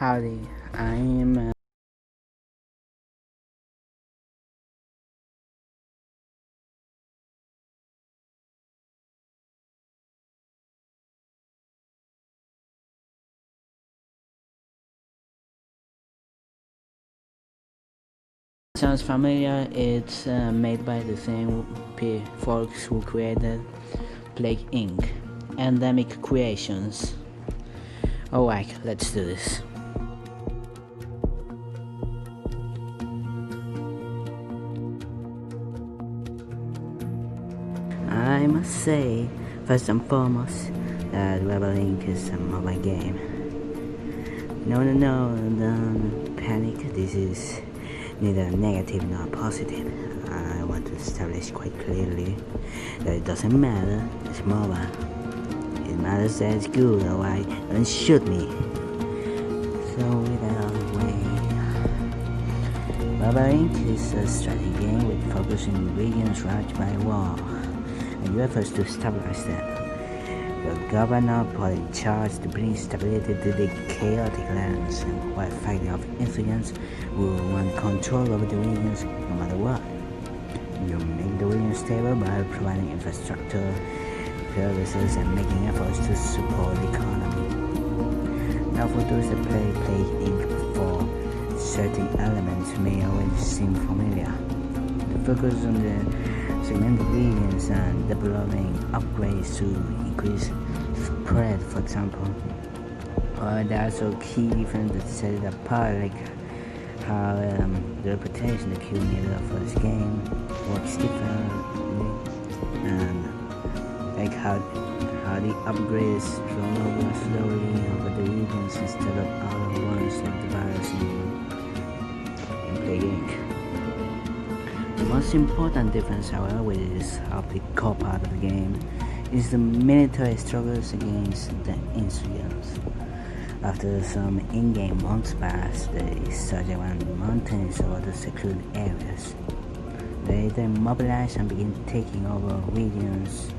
Howdy, I'm sounds familiar. It's made by the same folks who created Plague Inc. Endemic Creations. Alright, let's do this. I must say, first and foremost, that Rebel Inc. is a mobile game. No, don't panic. This is neither negative nor positive. I want to establish quite clearly that it doesn't matter. It's mobile. It matters that it's good, alright? Don't shoot me. So without way, Rebel Inc. is a strategy game with focusing regions ravaged by war, and your efforts to stabilize them. Your governor put in charge to bring stability to the chaotic lands, and while fighting off insurgents who want control over the regions no matter what. You make the region stable by providing infrastructure, services, and making efforts to support the economy. Now for those that play Plague Inc. before, certain elements may already seem familiar. The focus on the segmented regions and developing upgrades to increase spread, for example. There are also key differences that set it apart, like how the reputation the curator for this game works differently, and like how the upgrades roll over slowly over the regions instead of all at once like the virus in Plague Inc. The most important difference, however, is of the core part of the game is the military struggles against the insurgents. After some in-game months pass, they surge around mountains or other secluded areas. They then mobilize and begin taking over regions,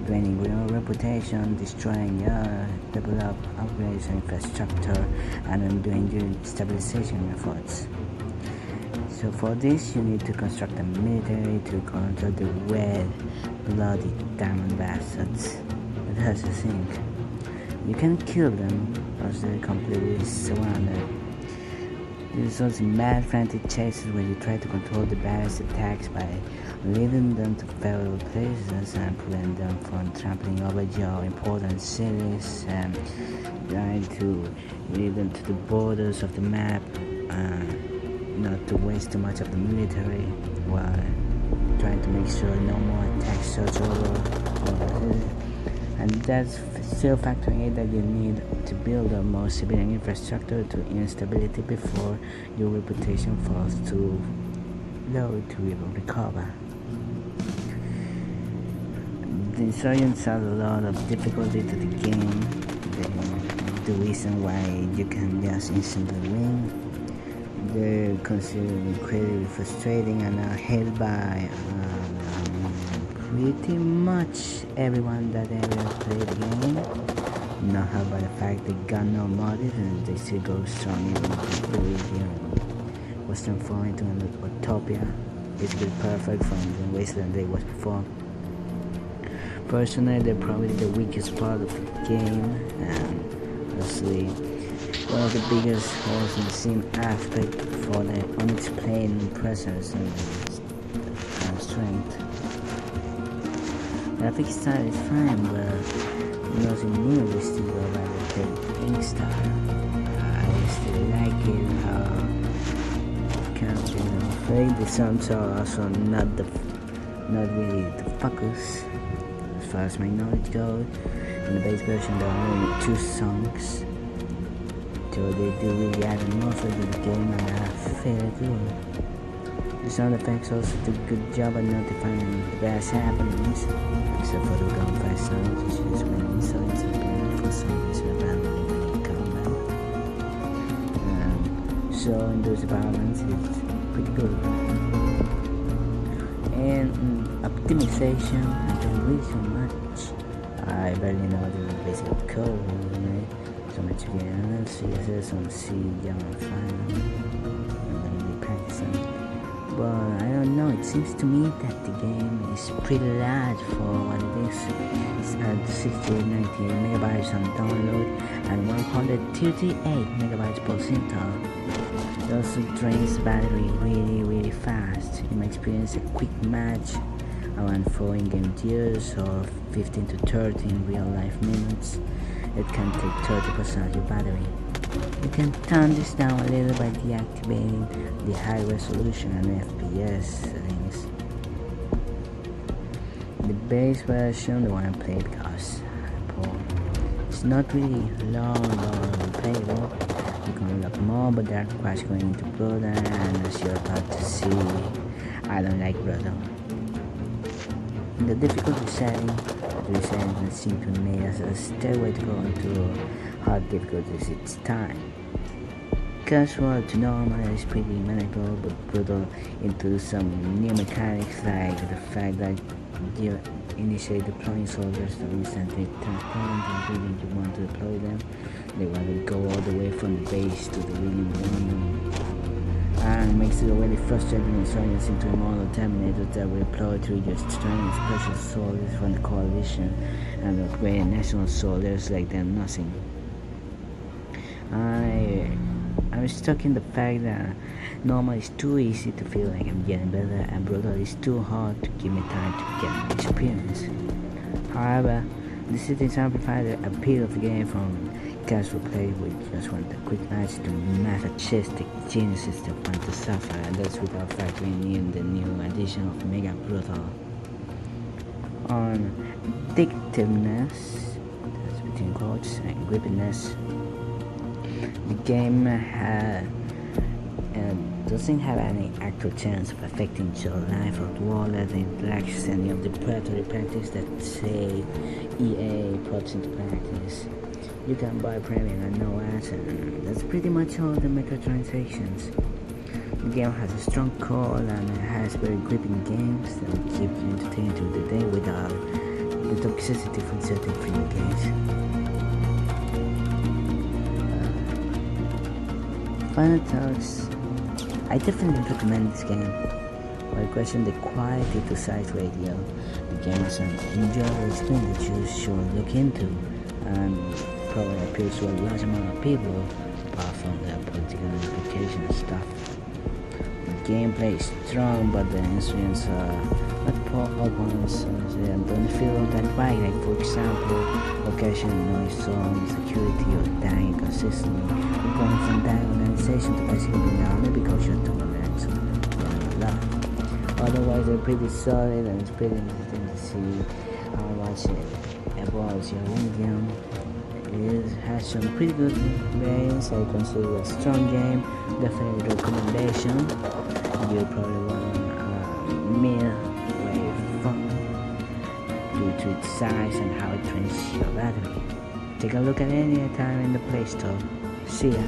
draining your reputation, destroying your developed upgrades and infrastructure, and undoing your stabilization efforts. So for this, you need to construct a military to counter the red, bloody diamond bastards. But here's the thing. You can kill them because they're completely surrounded. There's those mad frantic chases where you try to control the baddest attacks by leading them to favorable places and prevent them from trampling over your important cities, and try to lead them to the borders of the map. Not to waste too much of the military while trying to make sure no more attacks surge over. And that's still factoring in that you need to build a more civilian infrastructure to instability before your reputation falls too low to even recover. The insurgents add a lot of difficulty to the game. The reason why you can just instantly win. They're considered incredibly frustrating and are hated by pretty much everyone that ever played the game. Not helped by the fact they got no motive and they still go strong even if the region was transformed into an utopia. Basically perfect from the wasteland they was before. Personally, they're probably the weakest part of the game, and honestly, one of the biggest holes in the same aspect for their unexplained presence and strength. The graphic style is fine, but nothing new is still go by the Plague Inc. style. I still like it how Plague the sounds are also not really the focus. As far as my knowledge goes, in the base version there are only 2 songs. So they do really add an offer to the game and are fairly good. The sound effects also do a good job at notifying the best happenings, except for the gunfire sounds, which is when insurgents have been for some reason randomly in combat. So in those departments it's pretty good. And optimization, I don't read so much. I barely know the basic code, right? So much again. Let's see, it says on C, yellow, fine. I'm gonna be practicing. But I don't know, it seems to me that the game is pretty large for what it is. It's at 68 megabytes on download and 138 megabytes per centile. It also drains battery really fast. In my experience, a quick match around 4 in-game years or 15 to 30 in real life minutes, it can take 30% of your battery. You can turn this down a little by deactivating the high resolution and FPS settings. The base version, the one I played, goes it's not really long playable. You can unlock more, but that requires going into brother, and as you're about to see, I don't like brother. In the difficulty setting, the settings seem to me as a stairway to go into hard difficulties each time. Casual to normal is pretty manageable, but brutal into some new mechanics like the fact that you initiate deploying soldiers to instantly transport them to you want to deploy them. They want to go all the way from the base to the really room. And makes it really frustrating when soldiers into immortal terminators that will deploy to just training special soldiers from the coalition and upgrade national soldiers like they're nothing. I'm stuck in the fact that normal is too easy to feel like I'm getting better, and brutal is too hard to give me time to get my experience. However, the settings amplify the appeal of the game from casual play with just want a quick match to masochistic geniuses that want to suffer, and that's without factoring in the new addition of Mega Brutal. On addictiveness, that's between quotes, and grippiness, the game doesn't have any actual chance of affecting your life or wallet and lacks any of the predatory practice that say EA puts into practice. You can buy premium and no ads, and that's pretty much all the microtransactions. The game has a strong core and it has very gripping games that will keep you entertained through the day without the toxicity from certain free games. Final thoughts. I definitely recommend this game. While question the quality to size ratio, the game is an enjoyable experience that you should look into and probably appeals to a large amount of people apart from the political implication and stuff. The gameplay is strong, but the instruments are not poor opponents and don't feel that right. Like for example, occasional noise, zone, security, or dying consistently. Going from that organization to basically now, maybe because you're tolerant a lot. Otherwise, they're pretty solid and it's pretty interesting to see how much it evolves your medium. It has some pretty good games. I consider it a strong game. Definitely recommendation. You probably want way fun due to its size and how it drains your battery. Take a look at it any time in the Play Store. See ya.